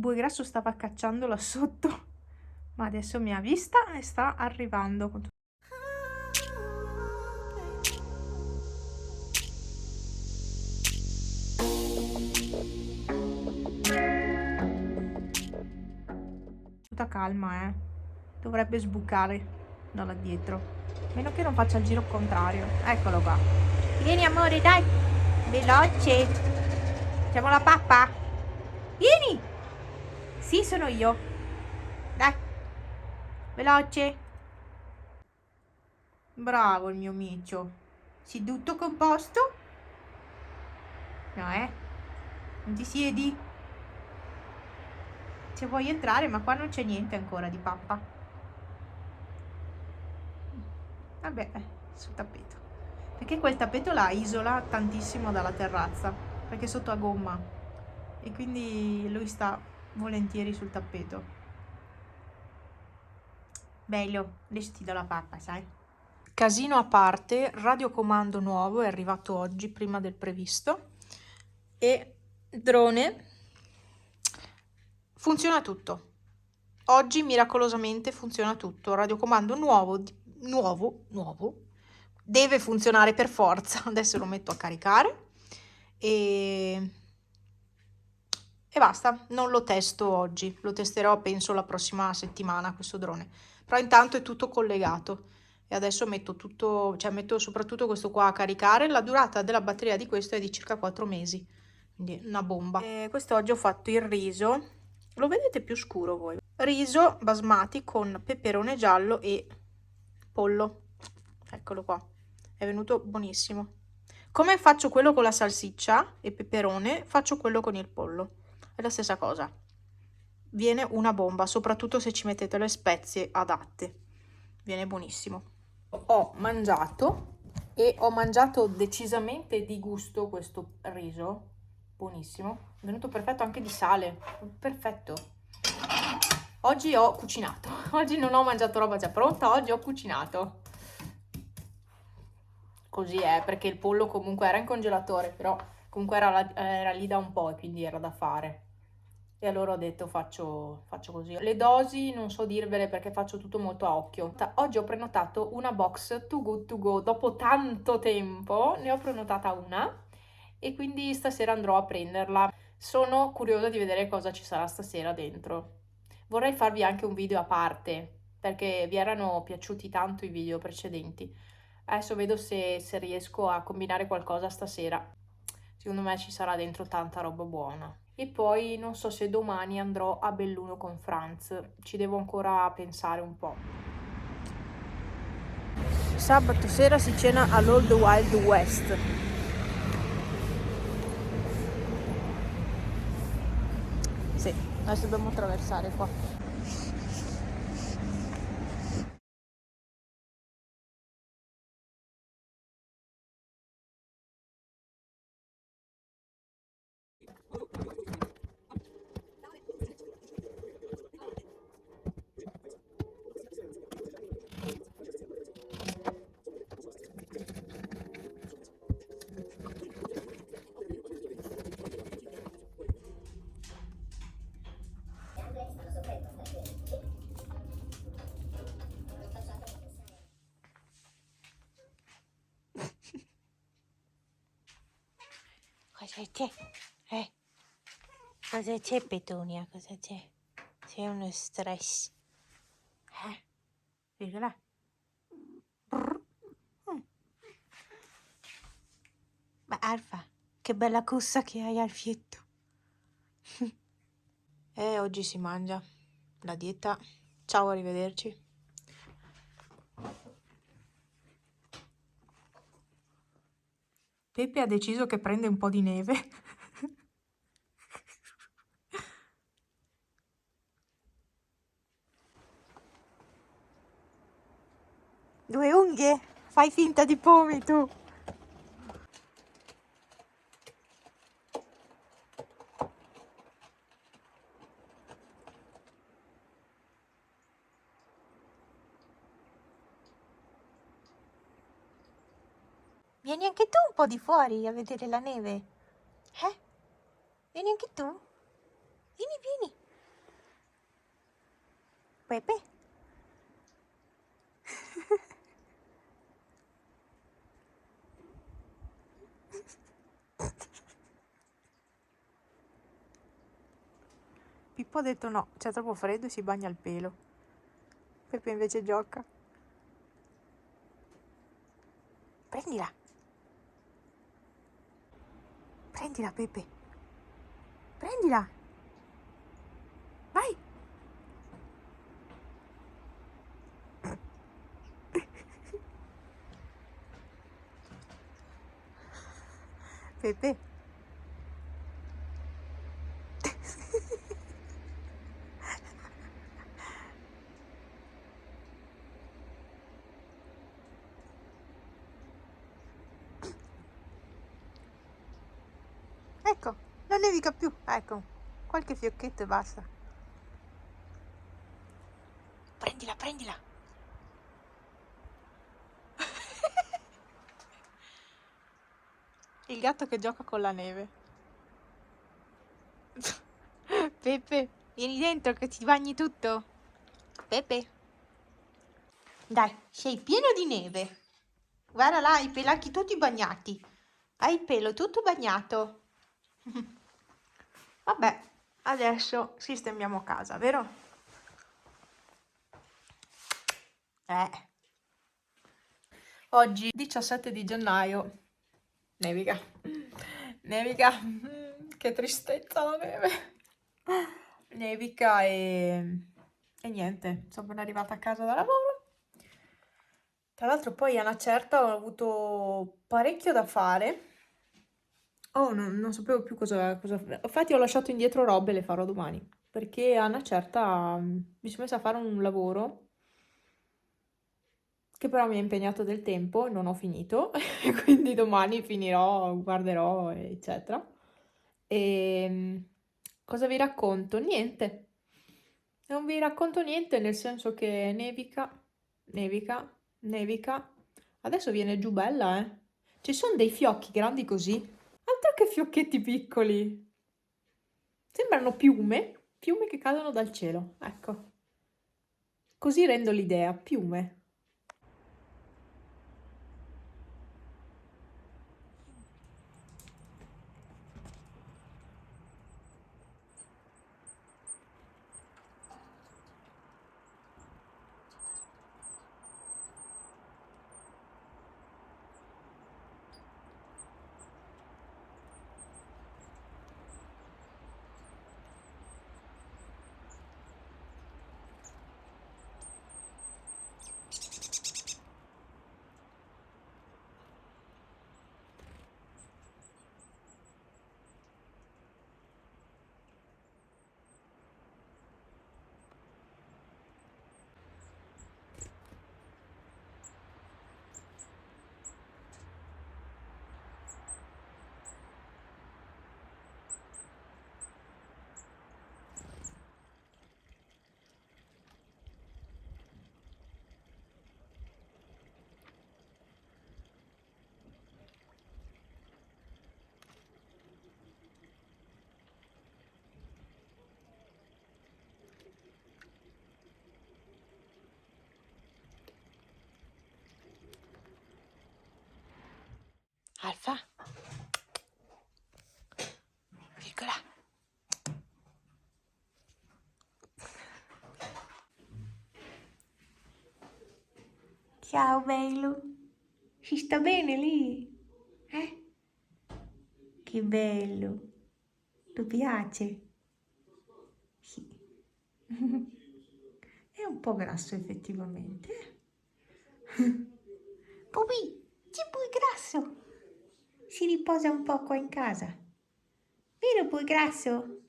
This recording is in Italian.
bue grasso stava cacciando là sotto, ma adesso mi ha vista e sta arrivando con tutta calma, dovrebbe sbucare da là dietro, meno che non faccia il giro contrario. Eccolo qua, vieni amore, dai, veloce, siamo la pappa, vieni, sì sono io, dai, veloce, bravo il mio micio, seduto composto, no non ti siedi, se vuoi entrare, ma qua non c'è niente ancora di pappa, vabbè, sul tappeto, perché quel tappeto là isola tantissimo dalla terrazza, perché è sotto a gomma e quindi lui sta volentieri sul tappeto. Bello, adesso ti do la pappa, sai? Casino a parte, radiocomando nuovo è arrivato oggi prima del previsto e drone, funziona tutto. Oggi miracolosamente funziona tutto. Radiocomando nuovo, deve funzionare per forza. Adesso lo metto a caricare e basta. Non lo testo oggi, lo testerò penso la prossima settimana questo drone. Però intanto è tutto collegato e adesso metto tutto, cioè metto soprattutto questo qua a caricare. La durata della batteria di questo è di circa 4 mesi, quindi una bomba. Quest'oggi ho fatto il riso, lo vedete più scuro voi? Riso basmati con peperone giallo e pollo, eccolo qua, è venuto buonissimo. Come faccio quello con la salsiccia e peperone, faccio quello con il pollo, è la stessa cosa, viene una bomba, soprattutto se ci mettete le spezie adatte, viene buonissimo. Ho mangiato e ho mangiato decisamente di gusto questo riso, buonissimo, è venuto perfetto anche di sale, perfetto. Oggi ho cucinato, oggi non ho mangiato roba già pronta, oggi ho cucinato. Così è, perché il pollo comunque era in congelatore, però comunque era lì da un po' e quindi era da fare. E allora ho detto faccio così. Le dosi non so dirvele perché faccio tutto molto a occhio. Oggi ho prenotato una box Too Good To Go, dopo tanto tempo ne ho prenotata una e quindi stasera andrò a prenderla. Sono curiosa di vedere cosa ci sarà stasera dentro. Vorrei farvi anche un video a parte perché vi erano piaciuti tanto i video precedenti. Adesso vedo se riesco a combinare qualcosa stasera. Secondo me ci sarà dentro tanta roba buona. E poi non so se domani andrò a Belluno con Franz. Ci devo ancora pensare un po'. Sabato sera si cena all'Old Wild West. Sì, adesso dobbiamo attraversare qua. Cosa c'è? Cosa c'è, Petunia? Cosa c'è? C'è uno stress. Vedicola. Ma Alfa, che bella cussa che hai, Alfietto. Oggi si mangia. La dieta. Ciao, arrivederci. Pepe ha deciso che prende un po' di neve. Due unghie? Fai finta di pomi tu. Vieni anche tu un po' di fuori a vedere la neve. Vieni anche tu? Vieni, vieni. Pepe? Pippo ha detto no, c'è troppo freddo e si bagna il pelo. Pepe invece gioca. Prendila. Prendila, Pepe. Prendila. Vai. Pepe. Ecco, non nevica più. Ecco, qualche fiocchetto e basta. Prendila, prendila. Il gatto che gioca con la neve. Pepe, vieni dentro che ti bagni tutto. Pepe. Dai, sei pieno di neve. Guarda là, i pelacchi tutti bagnati. Hai il pelo tutto bagnato. Vabbè, adesso sistemiamo casa, vero? Oggi 17 di gennaio. Nevica. Nevica. Che tristezza la neve. Nevica e niente, sono appena arrivata a casa da lavoro. Tra l'altro poi a una certa ho avuto parecchio da fare. Oh, non sapevo più cosa. Infatti ho lasciato indietro robe, le farò domani. Perché a una certa mi sono messa a fare un lavoro che però mi ha impegnato del tempo, non ho finito, e quindi domani finirò, guarderò, eccetera. E cosa vi racconto? Niente. Non vi racconto niente, nel senso che nevica, nevica, nevica. Adesso viene giù bella, eh. Ci sono dei fiocchi grandi così. Altro che fiocchetti piccoli. Sembrano piume che cadono dal cielo. Ecco. Così rendo l'idea, piume. Alfa, piccola. Ciao bello, si sta bene lì? Eh? Che bello, ti piace? Sì. È un po' grasso effettivamente. Pupi, c'è poi grasso. Si riposa un po' qua in casa. Vero poi grasso?